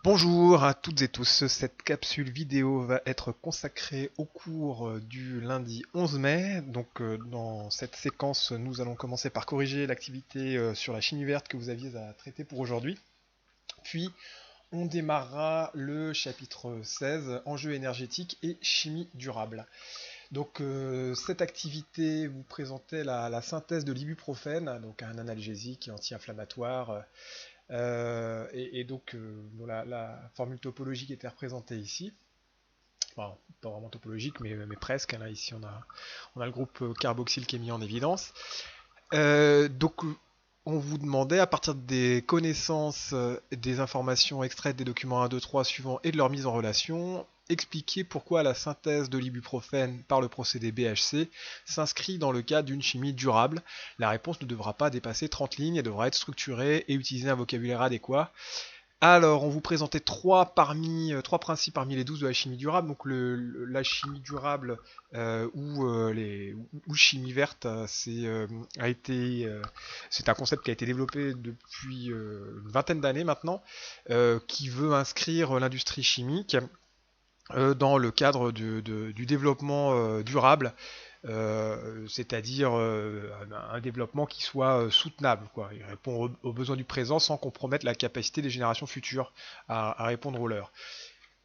Bonjour à toutes et tous, cette capsule vidéo va être consacrée au cours du lundi 11 mai. Dans cette séquence, nous allons commencer par corriger l'activité sur la chimie verte que vous aviez à traiter pour aujourd'hui. Puis on démarrera le chapitre 16, enjeux énergétiques et chimie durable. Cette activité vous présentait la synthèse de l'ibuprofène, donc un analgésique et anti-inflammatoire. La formule topologique était représentée ici. Enfin, pas vraiment topologique, mais presque. Là, ici, on a le groupe carboxyle qui est mis en évidence. On vous demandait, à partir des connaissances, des informations extraites des documents 1, 2, 3 suivants et de leur mise en relation, expliquer pourquoi la synthèse de l'ibuprofène par le procédé BHC s'inscrit dans le cadre d'une chimie durable. La réponse ne devra pas dépasser 30 lignes et devra être structurée et utiliser un vocabulaire adéquat. Alors, on vous présentait trois principes parmi les 12 de la chimie durable. La chimie durable ou chimie verte, c'est un concept qui a été développé depuis une vingtaine d'années maintenant, qui veut inscrire l'industrie chimique dans le cadre du développement durable, c'est-à-dire un développement qui soit soutenable, quoi. Il répond aux besoins du présent sans compromettre la capacité des générations futures à répondre aux leurs.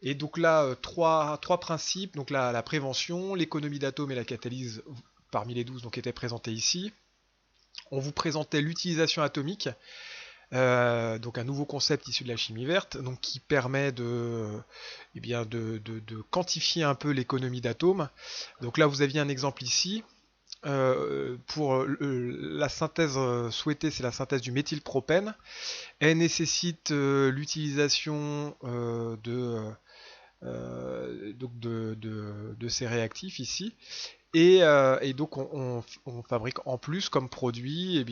Et donc là, trois principes, donc la prévention, l'économie d'atomes et la catalyse parmi les 12 donc, étaient présentés ici. On vous présentait l'utilisation atomique, donc un nouveau concept issu de la chimie verte, donc qui permet de quantifier un peu l'économie d'atomes. Donc là, vous aviez un exemple ici. La synthèse souhaitée, c'est la synthèse du méthylpropène. Elle nécessite l'utilisation de ces réactifs ici. On fabrique en plus comme produit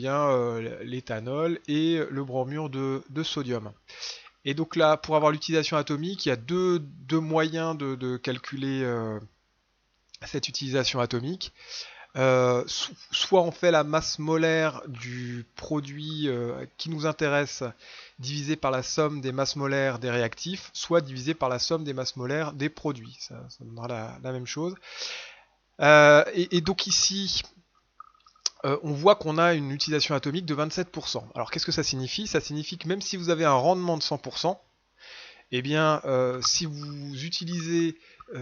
l'éthanol et le bromure de sodium. Et donc là, pour avoir l'utilisation atomique, il y a deux moyens de calculer cette utilisation atomique. Soit on fait la masse molaire du produit qui nous intéresse divisé par la somme des masses molaires des réactifs, soit divisé par la somme des masses molaires des produits. Ça donnera la même chose. Donc ici, on voit qu'on a une utilisation atomique de 27%. Alors qu'est-ce que ça signifie? Ça signifie que même si vous avez un rendement de 100%, eh bien, si vous utilisez, si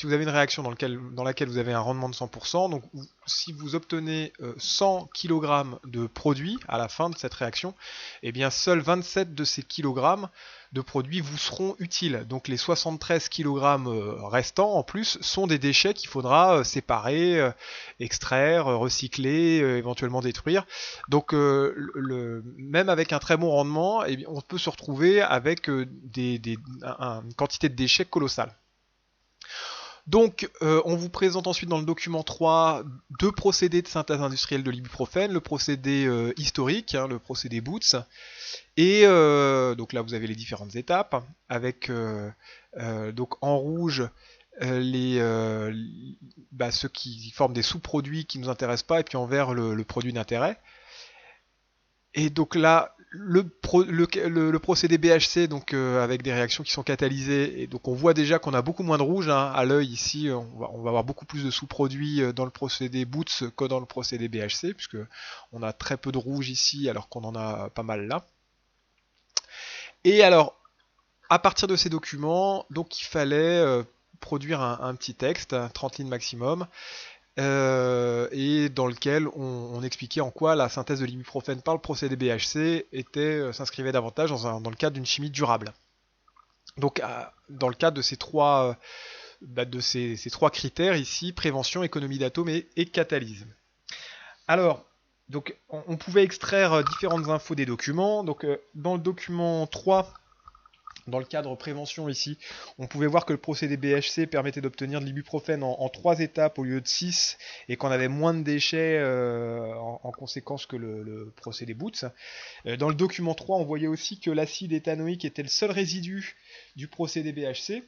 vous avez une réaction dans laquelle vous avez un rendement de 100%, donc si vous obtenez 100 kg de produit à la fin de cette réaction, eh bien, seuls 27 de ces kilogrammes de produits vous seront utiles. Donc les 73 kg restants en plus sont des déchets qu'il faudra séparer, extraire, recycler, éventuellement détruire. Même avec un très bon rendement, eh bien, on peut se retrouver avec une quantité de déchets colossale. Donc, on vous présente ensuite dans le document 3 deux procédés de synthèse industrielle de l'ibuprofène, le procédé historique, le procédé Boots, et donc là vous avez les différentes étapes, avec donc en rouge ceux qui forment des sous-produits qui ne nous intéressent pas, et puis en vert le produit d'intérêt. Et donc là, le procédé BHC, avec des réactions qui sont catalysées, et donc on voit déjà qu'on a beaucoup moins de rouge à l'œil ici, on va avoir beaucoup plus de sous-produits dans le procédé Boots que dans le procédé BHC, puisque on a très peu de rouge ici alors qu'on en a pas mal là. Et alors, à partir de ces documents, donc il fallait produire un petit texte, 30 lignes maximum, et dans lequel on expliquait en quoi la synthèse de l'ibuprofène par le procédé BHC s'inscrivait davantage dans le cadre d'une chimie durable. Donc, dans le cadre de ces trois critères ici, prévention, économie d'atomes et catalyse. Alors, on pouvait extraire différentes infos des documents. Dans le document 3, dans le cadre prévention ici, on pouvait voir que le procédé BHC permettait d'obtenir de l'ibuprofène en 3 étapes au lieu de 6 et qu'on avait moins de déchets en conséquence que le procédé Boots. Dans le document 3, on voyait aussi que l'acide éthanoïque était le seul résidu du procédé BHC.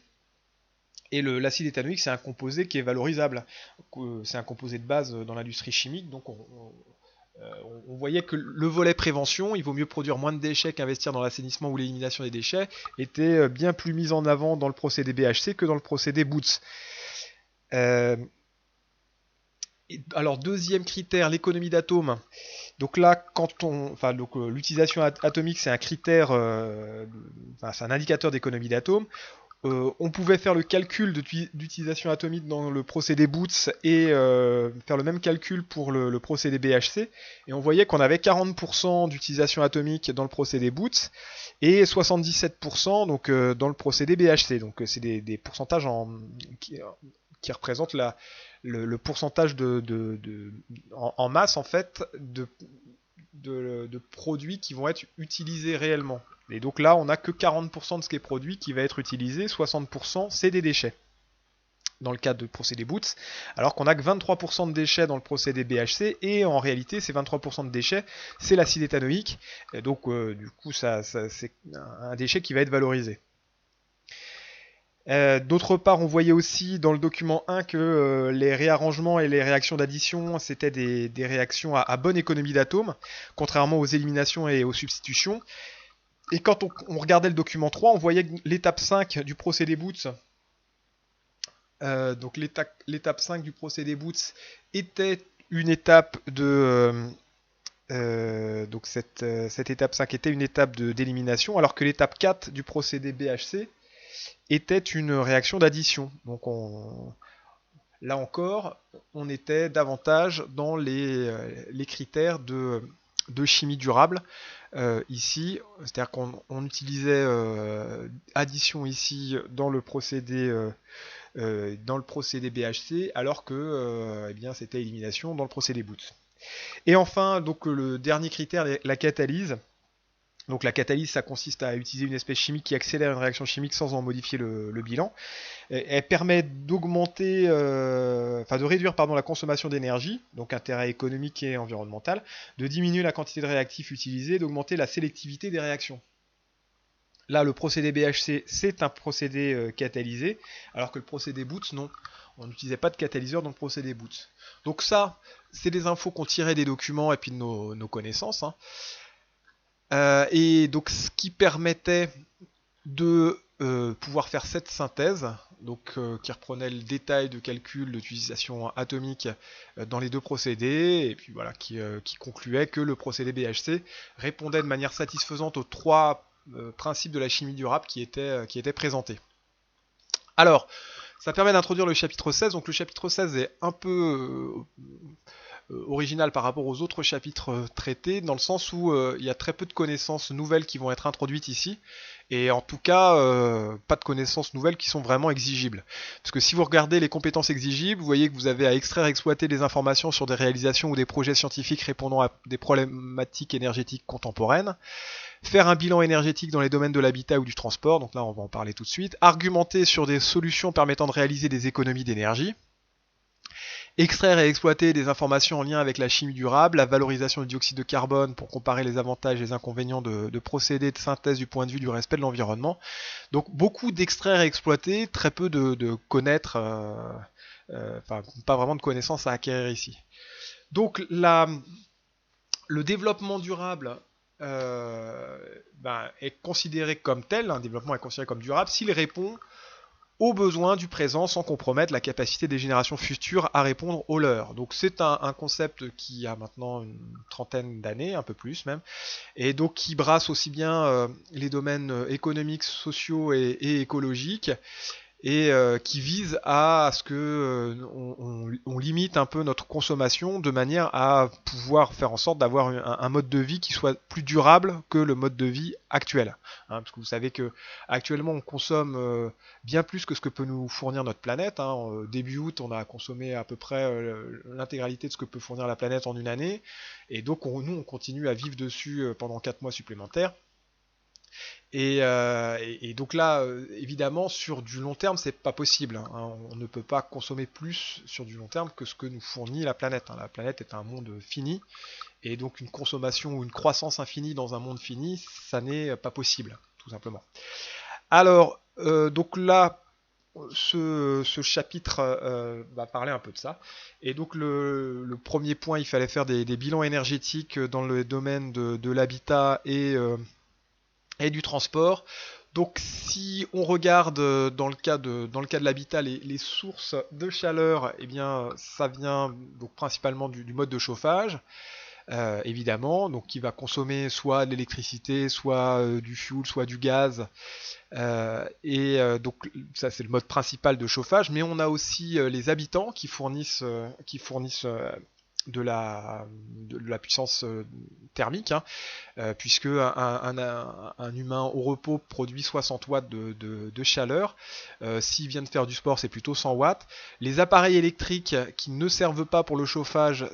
Et l'acide éthanoïque, c'est un composé qui est valorisable. C'est un composé de base dans l'industrie chimique, donc On voyait que le volet prévention, il vaut mieux produire moins de déchets qu'investir dans l'assainissement ou l'élimination des déchets, était bien plus mis en avant dans le procédé BHC que dans le procédé Boots. Euh, alors deuxième critère, l'économie d'atomes. Donc là, l'utilisation atomique, c'est un critère, c'est un indicateur d'économie d'atomes. On pouvait faire le calcul d'utilisation atomique dans le procédé Boots et faire le même calcul pour le procédé BHC. Et on voyait qu'on avait 40% d'utilisation atomique dans le procédé Boots et 77% donc, dans le procédé BHC. Donc c'est des pourcentages qui représentent le pourcentage en masse en fait de produits qui vont être utilisés réellement. Et donc là, on n'a que 40% de ce qui est produit qui va être utilisé, 60% c'est des déchets dans le cadre du procédé Boots, alors qu'on n'a que 23% de déchets dans le procédé BHC, et en réalité, ces 23% de déchets, c'est l'acide éthanoïque, et donc du coup, c'est un déchet qui va être valorisé. D'autre part, on voyait aussi dans le document 1 que les réarrangements et les réactions d'addition, c'était des réactions à bonne économie d'atomes, contrairement aux éliminations et aux substitutions. Et quand on regardait le document 3, on voyait que l'étape 5 du procédé Boots, donc l'étape 5 du procédé Boots était une étape donc cette étape 5 était une étape d'élimination, alors que l'étape 4 du procédé BHC était une réaction d'addition. Donc là encore, on était davantage dans les critères de chimie durable. Ici, c'est-à-dire qu'on utilisait addition ici dans le procédé BHC, alors que eh bien, c'était élimination dans le procédé Boots. Et enfin, donc le dernier critère, la catalyse. Donc la catalyse, ça consiste à utiliser une espèce chimique qui accélère une réaction chimique sans en modifier le bilan. Elle permet d'augmenter, de réduire la consommation d'énergie, donc intérêt économique et environnemental, de diminuer la quantité de réactifs utilisés, d'augmenter la sélectivité des réactions. Là, le procédé BHC, c'est un procédé catalysé, alors que le procédé Boots, non. On n'utilisait pas de catalyseur dans le procédé Boots. Donc ça, c'est des infos qu'on tirait des documents et puis de nos connaissances. Hein. Et donc ce qui permettait de pouvoir faire cette synthèse, donc qui reprenait le détail de calcul d'utilisation atomique dans les deux procédés, et puis voilà, qui concluait que le procédé BHC répondait de manière satisfaisante aux trois principes de la chimie durable qui étaient présentés. Alors, ça permet d'introduire le chapitre 16, donc le chapitre 16 est un peu original par rapport aux autres chapitres traités, dans le sens où il y a très peu de connaissances nouvelles qui vont être introduites ici, et en tout cas pas de connaissances nouvelles qui sont vraiment exigibles. Parce que si vous regardez les compétences exigibles, vous voyez que vous avez à extraire et exploiter des informations sur des réalisations ou des projets scientifiques répondant à des problématiques énergétiques contemporaines, faire un bilan énergétique dans les domaines de l'habitat ou du transport, donc là on va en parler tout de suite, argumenter sur des solutions permettant de réaliser des économies d'énergie, extraire et exploiter des informations en lien avec la chimie durable, la valorisation du dioxyde de carbone pour comparer les avantages et les inconvénients de procédés de synthèse du point de vue du respect de l'environnement. Donc beaucoup d'extraire et exploiter, très peu de connaître, pas vraiment de connaissances à acquérir ici. Donc le développement durable est considéré comme tel, un développement est considéré comme durable s'il répond aux besoins du présent sans compromettre la capacité des générations futures à répondre aux leurs. Donc c'est un concept qui a maintenant une trentaine d'années, un peu plus même, et donc qui brasse aussi bien les domaines économiques, sociaux et écologiques, et qui vise à ce que on limite un peu notre consommation de manière à pouvoir faire en sorte d'avoir un mode de vie qui soit plus durable que le mode de vie actuel. Hein, parce que vous savez que actuellement on consomme bien plus que ce que peut nous fournir notre planète. Hein. Début août, on a consommé à peu près l'intégralité de ce que peut fournir la planète en une année, et donc nous on continue à vivre dessus pendant 4 mois supplémentaires. Et donc là, évidemment, sur du long terme, c'est pas possible. Hein. On ne peut pas consommer plus sur du long terme que ce que nous fournit la planète. Hein. La planète est un monde fini, et donc une consommation ou une croissance infinie dans un monde fini, ça n'est pas possible, tout simplement. Alors, donc là, ce chapitre va parler un peu de ça. Et donc le premier point, il fallait faire des bilans énergétiques dans le domaine de l'habitat et du transport. Donc si on regarde dans le cas de l'habitat, les sources de chaleur, eh bien ça vient donc principalement du mode de chauffage, évidemment, donc qui va consommer soit de l'électricité, soit du fuel, soit du gaz. Donc ça c'est le mode principal de chauffage, mais on a aussi les habitants qui fournissent de la puissance thermique, hein, puisque un humain au repos produit 60 watts de chaleur. S'il vient de faire du sport, c'est plutôt 100 watts. Les appareils électriques qui ne servent pas pour le chauffage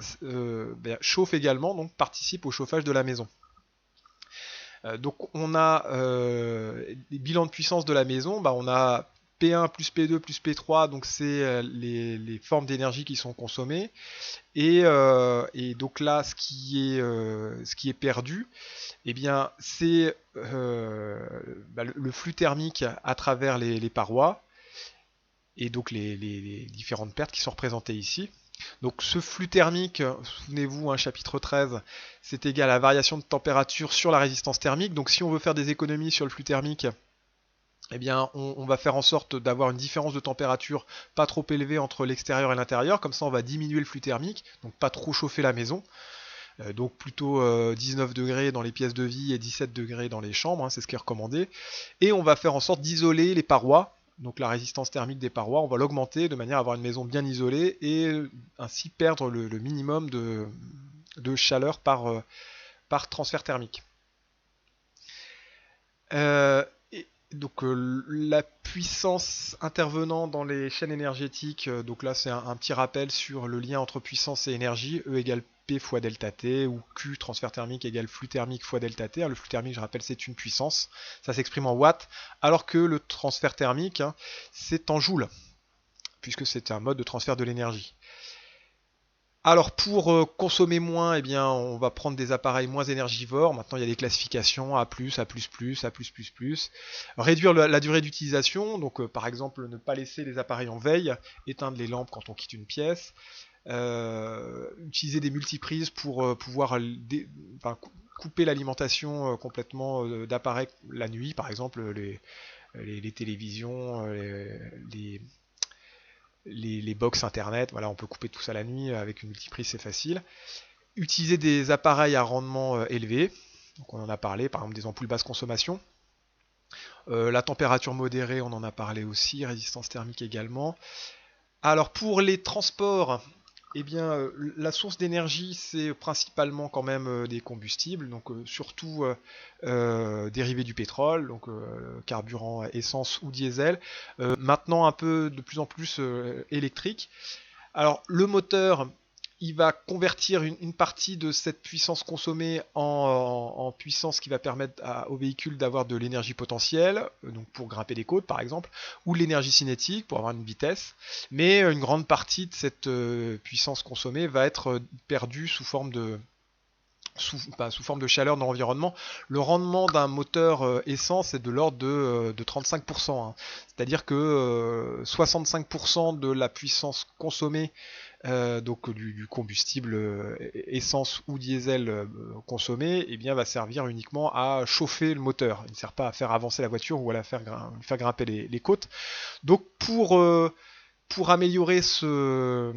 chauffent également, donc participent au chauffage de la maison. Donc on a des bilans de puissance de la maison, on a P1 plus P2 plus P3, donc c'est les formes d'énergie qui sont consommées. Et donc là, ce qui est perdu, eh bien, c'est le flux thermique à travers les parois, et donc les différentes pertes qui sont représentées ici. Donc ce flux thermique, souvenez-vous, chapitre 13, c'est égal à la variation de température sur la résistance thermique. Donc si on veut faire des économies sur le flux thermique, eh bien, on va faire en sorte d'avoir une différence de température pas trop élevée entre l'extérieur et l'intérieur. Comme ça, on va diminuer le flux thermique, donc pas trop chauffer la maison. Donc plutôt 19 degrés dans les pièces de vie et 17 degrés dans les chambres, c'est ce qui est recommandé. Et on va faire en sorte d'isoler les parois. Donc la résistance thermique des parois, on va l'augmenter de manière à avoir une maison bien isolée et ainsi perdre le minimum de chaleur par transfert thermique. Donc la puissance intervenant dans les chaînes énergétiques, donc là c'est un petit rappel sur le lien entre puissance et énergie, E égale P fois delta T, ou Q, transfert thermique, égale flux thermique fois delta T. Le flux thermique, je rappelle, c'est une puissance, ça s'exprime en watts, alors que le transfert thermique, c'est en joules, puisque c'est un mode de transfert de l'énergie. Alors pour consommer moins, eh bien, on va prendre des appareils moins énergivores. Maintenant, il y a des classifications A+, A++, A++. Réduire la durée d'utilisation, donc par exemple ne pas laisser les appareils en veille, éteindre les lampes quand on quitte une pièce, utiliser des multiprises pour pouvoir couper l'alimentation complètement d'appareils la nuit, par exemple les télévisions, les box internet, voilà, on peut couper tout ça la nuit avec une multiprise, c'est facile. Utiliser des appareils à rendement élevé, donc on en a parlé, par exemple des ampoules basse consommation. La température modérée, on en a parlé aussi, résistance thermique également. Alors pour les transports, eh bien, la source d'énergie, c'est principalement quand même des combustibles, donc surtout dérivés du pétrole, donc carburant, essence ou diesel. Maintenant, un peu de plus en plus électrique. Alors, le moteur, il va convertir une partie de cette puissance consommée en puissance qui va permettre au véhicule d'avoir de l'énergie potentielle, donc pour grimper des côtes par exemple, ou de l'énergie cinétique pour avoir une vitesse. Mais une grande partie de cette puissance consommée va être perdue sous forme de chaleur dans l'environnement. Le rendement d'un moteur essence est de l'ordre de 35%. C'est-à-dire que 65% de la puissance consommée, donc du combustible essence ou diesel consommé, eh bien, va servir uniquement à chauffer le moteur. Il ne sert pas à faire avancer la voiture ou à faire grimper les côtes. Donc pour améliorer ce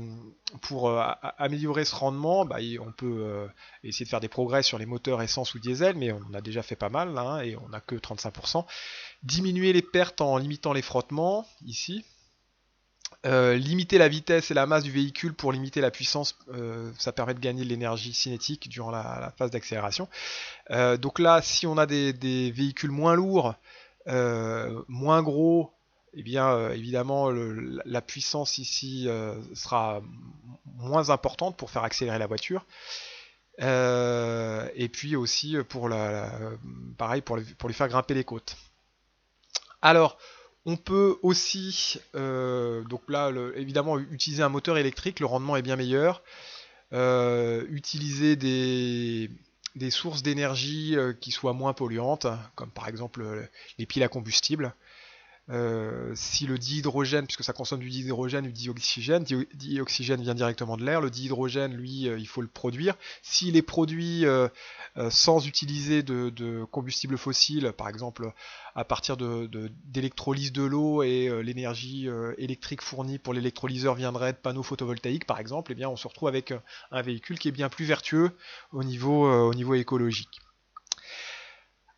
rendement, on peut essayer de faire des progrès sur les moteurs essence ou diesel, mais on a déjà fait pas mal là, et on n'a que 35%. Diminuer les pertes en limitant les frottements, ici. Limiter la vitesse et la masse du véhicule pour limiter la puissance, ça permet de gagner de l'énergie cinétique durant la phase d'accélération. Donc là, si on a des véhicules moins lourds, moins gros, eh bien évidemment la puissance ici sera moins importante pour faire accélérer la voiture. Et puis aussi pareil pour lui faire grimper les côtes. Alors, on peut aussi, donc là, évidemment, utiliser un moteur électrique, le rendement est bien meilleur. Utiliser des sources d'énergie qui soient moins polluantes, comme par exemple les piles à combustible. Si le dihydrogène, puisque ça consomme du dihydrogène, du dioxygène, dioxygène vient directement de l'air, le dihydrogène, lui, il faut le produire. S'il est produit sans utiliser de combustible fossile, par exemple à partir d'électrolyse de l'eau et l'énergie électrique fournie pour l'électrolyseur viendrait de panneaux photovoltaïques, par exemple, eh bien on se retrouve avec un véhicule qui est bien plus vertueux au niveau écologique.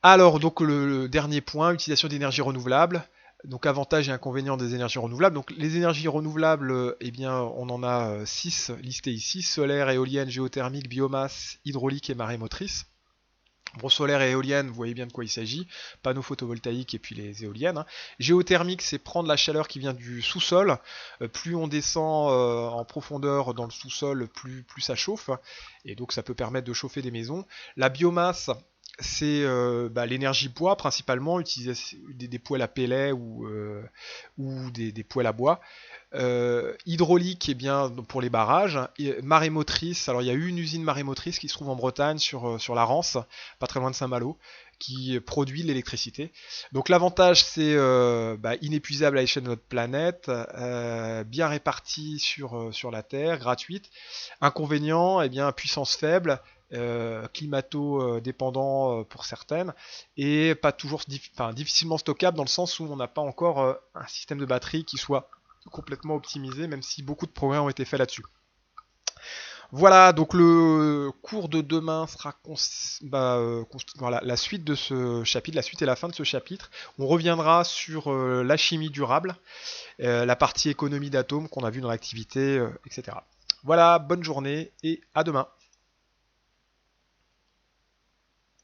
Alors, donc le dernier point, utilisation d'énergie renouvelable. Donc avantages et inconvénients des énergies renouvelables. Donc les énergies renouvelables, eh bien on en a 6 listés ici, solaire, éolienne, géothermique, biomasse, hydraulique et marée motrice. Bon, solaire et éolienne, vous voyez bien de quoi il s'agit, panneaux photovoltaïques et puis les éoliennes. Hein. Géothermique, c'est prendre la chaleur qui vient du sous-sol. Plus on descend en profondeur dans le sous-sol, plus ça chauffe. Et donc ça peut permettre de chauffer des maisons. La biomasse, c'est l'énergie bois principalement, utiliser des poêles à pellets ou des poêles à bois. Hydraulique, eh bien, pour les barrages. Et marée motrice, alors il y a eu une usine marée motrice qui se trouve en Bretagne sur la Rance, pas très loin de Saint-Malo, qui produit de l'électricité. Donc l'avantage c'est inépuisable à l'échelle de notre planète, bien réparti sur la Terre, gratuite. Inconvénient, eh bien puissance faible, climato-dépendant pour certaines, et pas toujours difficilement stockable dans le sens où on n'a pas encore un système de batterie qui soit complètement optimisé, même si beaucoup de progrès ont été faits là-dessus. Voilà, donc le cours de demain sera la suite de ce chapitre, la suite et la fin de ce chapitre. On reviendra sur la chimie durable, la partie économie d'atomes qu'on a vu dans l'activité, etc. Voilà, bonne journée et à demain.